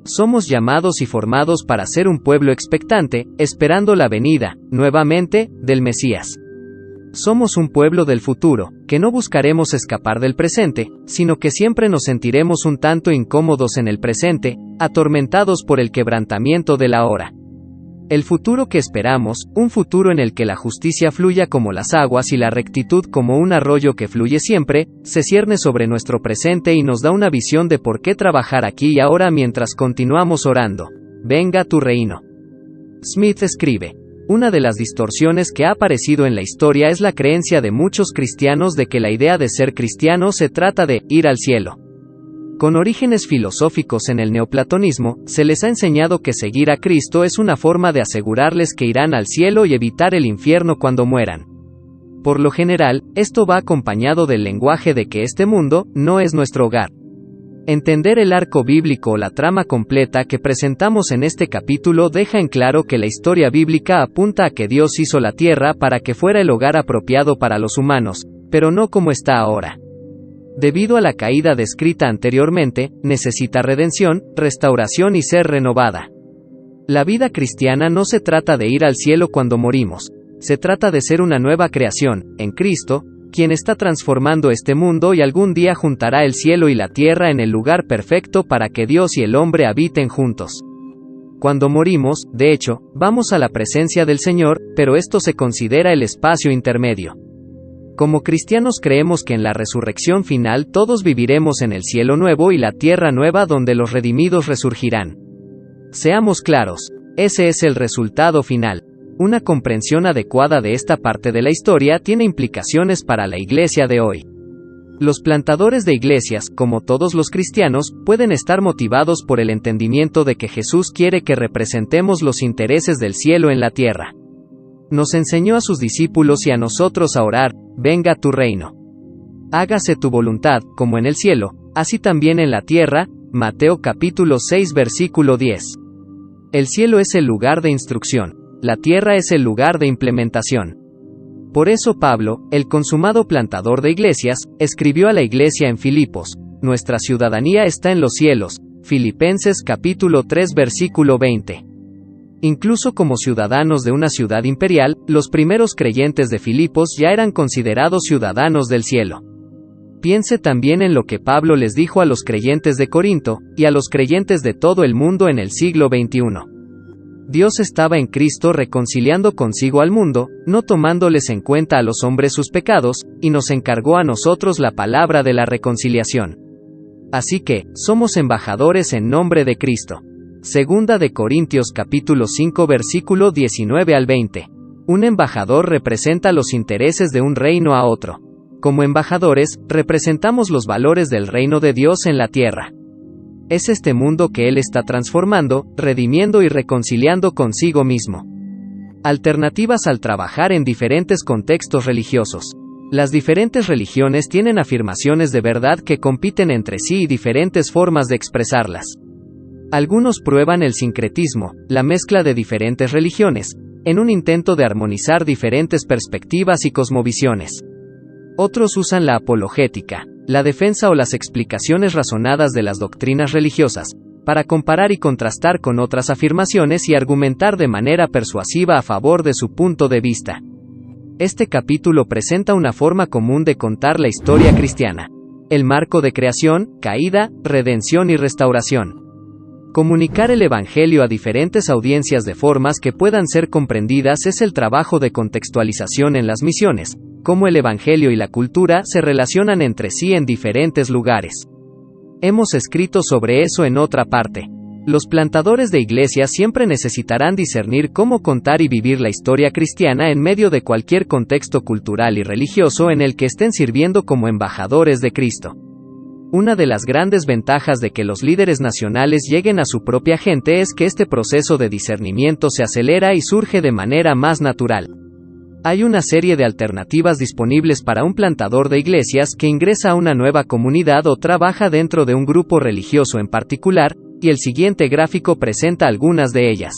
Somos llamados y formados para ser un pueblo expectante, esperando la venida, nuevamente, del Mesías. Somos un pueblo del futuro, que no buscaremos escapar del presente, sino que siempre nos sentiremos un tanto incómodos en el presente, atormentados por el quebrantamiento de la hora. El futuro que esperamos, un futuro en el que la justicia fluya como las aguas y la rectitud como un arroyo que fluye siempre, se cierne sobre nuestro presente y nos da una visión de por qué trabajar aquí y ahora mientras continuamos orando. Venga tu reino. Smith escribe: una de las distorsiones que ha aparecido en la historia es la creencia de muchos cristianos de que la idea de ser cristiano se trata de ir al cielo. Con orígenes filosóficos en el neoplatonismo, se les ha enseñado que seguir a Cristo es una forma de asegurarles que irán al cielo y evitar el infierno cuando mueran. Por lo general, esto va acompañado del lenguaje de que este mundo no es nuestro hogar. Entender el arco bíblico o la trama completa que presentamos en este capítulo deja en claro que la historia bíblica apunta a que Dios hizo la tierra para que fuera el hogar apropiado para los humanos, pero no como está ahora. Debido a la caída descrita anteriormente, necesita redención, restauración y ser renovada. La vida cristiana no se trata de ir al cielo cuando morimos, se trata de ser una nueva creación, en Cristo, quien está transformando este mundo y algún día juntará el cielo y la tierra en el lugar perfecto para que Dios y el hombre habiten juntos. Cuando morimos, de hecho, vamos a la presencia del Señor, pero esto se considera el espacio intermedio. Como cristianos creemos que en la resurrección final todos viviremos en el cielo nuevo y la tierra nueva donde los redimidos resurgirán. Seamos claros, ese es el resultado final. Una comprensión adecuada de esta parte de la historia tiene implicaciones para la iglesia de hoy. Los plantadores de iglesias, como todos los cristianos, pueden estar motivados por el entendimiento de que Jesús quiere que representemos los intereses del cielo en la tierra. Nos enseñó a sus discípulos y a nosotros a orar: venga tu reino. Hágase tu voluntad, como en el cielo, así también en la tierra. Mateo capítulo 6 versículo 10. El cielo es el lugar de instrucción, la tierra es el lugar de implementación. Por eso Pablo, el consumado plantador de iglesias, escribió a la iglesia en Filipos: nuestra ciudadanía está en los cielos. Filipenses capítulo 3 versículo 20. Incluso como ciudadanos de una ciudad imperial, los primeros creyentes de Filipos ya eran considerados ciudadanos del cielo. Piense también en lo que Pablo les dijo a los creyentes de Corinto, y a los creyentes de todo el mundo en el siglo XXI. Dios estaba en Cristo reconciliando consigo al mundo, no tomándoles en cuenta a los hombres sus pecados, y nos encargó a nosotros la palabra de la reconciliación. Así que, somos embajadores en nombre de Cristo. Segunda de Corintios capítulo 5 versículo 19 al 20. Un embajador representa los intereses de un reino a otro. Como embajadores, representamos los valores del reino de Dios en la tierra. Es este mundo que Él está transformando, redimiendo y reconciliando consigo mismo. Alternativas al trabajar en diferentes contextos religiosos. Las diferentes religiones tienen afirmaciones de verdad que compiten entre sí y diferentes formas de expresarlas. Algunos prueban el sincretismo, la mezcla de diferentes religiones, en un intento de armonizar diferentes perspectivas y cosmovisiones. Otros usan la apologética, la defensa o las explicaciones razonadas de las doctrinas religiosas, para comparar y contrastar con otras afirmaciones y argumentar de manera persuasiva a favor de su punto de vista. Este capítulo presenta una forma común de contar la historia cristiana. El marco de creación, caída, redención y restauración. Comunicar el Evangelio a diferentes audiencias de formas que puedan ser comprendidas es el trabajo de contextualización en las misiones, cómo el Evangelio y la cultura se relacionan entre sí en diferentes lugares. Hemos escrito sobre eso en otra parte. Los plantadores de iglesias siempre necesitarán discernir cómo contar y vivir la historia cristiana en medio de cualquier contexto cultural y religioso en el que estén sirviendo como embajadores de Cristo. Una de las grandes ventajas de que los líderes nacionales lleguen a su propia gente es que este proceso de discernimiento se acelera y surge de manera más natural. Hay una serie de alternativas disponibles para un plantador de iglesias que ingresa a una nueva comunidad o trabaja dentro de un grupo religioso en particular, y el siguiente gráfico presenta algunas de ellas.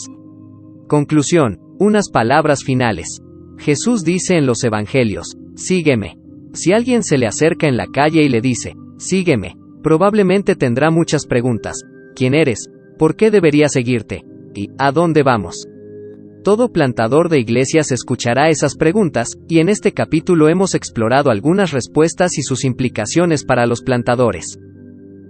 Conclusión. Unas palabras finales. Jesús dice en los evangelios, sígueme. Si alguien se le acerca en la calle y le dice, sígueme, probablemente tendrá muchas preguntas. ¿Quién eres? ¿Por qué debería seguirte? ¿Y a dónde vamos? Todo plantador de iglesias escuchará esas preguntas, y en este capítulo hemos explorado algunas respuestas y sus implicaciones para los plantadores.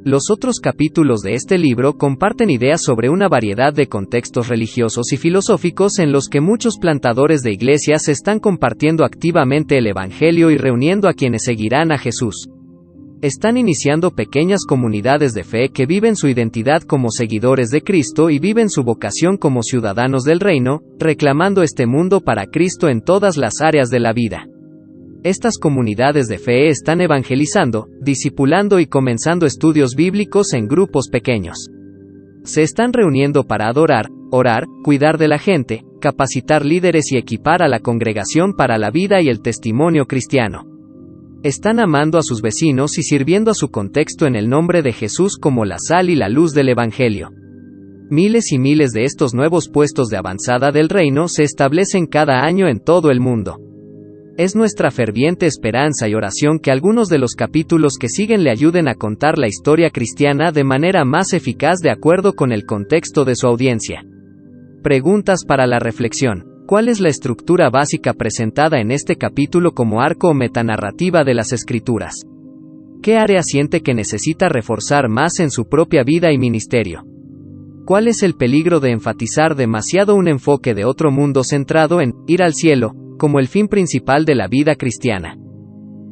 Los otros capítulos de este libro comparten ideas sobre una variedad de contextos religiosos y filosóficos en los que muchos plantadores de iglesias están compartiendo activamente el Evangelio y reuniendo a quienes seguirán a Jesús. Están iniciando pequeñas comunidades de fe que viven su identidad como seguidores de Cristo y viven su vocación como ciudadanos del reino, reclamando este mundo para Cristo en todas las áreas de la vida. Estas comunidades de fe están evangelizando, discipulando y comenzando estudios bíblicos en grupos pequeños. Se están reuniendo para adorar, orar, cuidar de la gente, capacitar líderes y equipar a la congregación para la vida y el testimonio cristiano. Están amando a sus vecinos y sirviendo a su contexto en el nombre de Jesús como la sal y la luz del Evangelio. Miles y miles de estos nuevos puestos de avanzada del reino se establecen cada año en todo el mundo. Es nuestra ferviente esperanza y oración que algunos de los capítulos que siguen le ayuden a contar la historia cristiana de manera más eficaz de acuerdo con el contexto de su audiencia. Preguntas para la reflexión. ¿Cuál es la estructura básica presentada en este capítulo como arco o metanarrativa de las Escrituras? ¿Qué área siente que necesita reforzar más en su propia vida y ministerio? ¿Cuál es el peligro de enfatizar demasiado un enfoque de otro mundo centrado en ir al cielo, como el fin principal de la vida cristiana?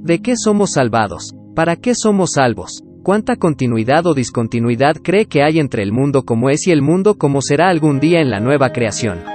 ¿De qué somos salvados? ¿Para qué somos salvos? ¿Cuánta continuidad o discontinuidad cree que hay entre el mundo como es y el mundo como será algún día en la nueva creación?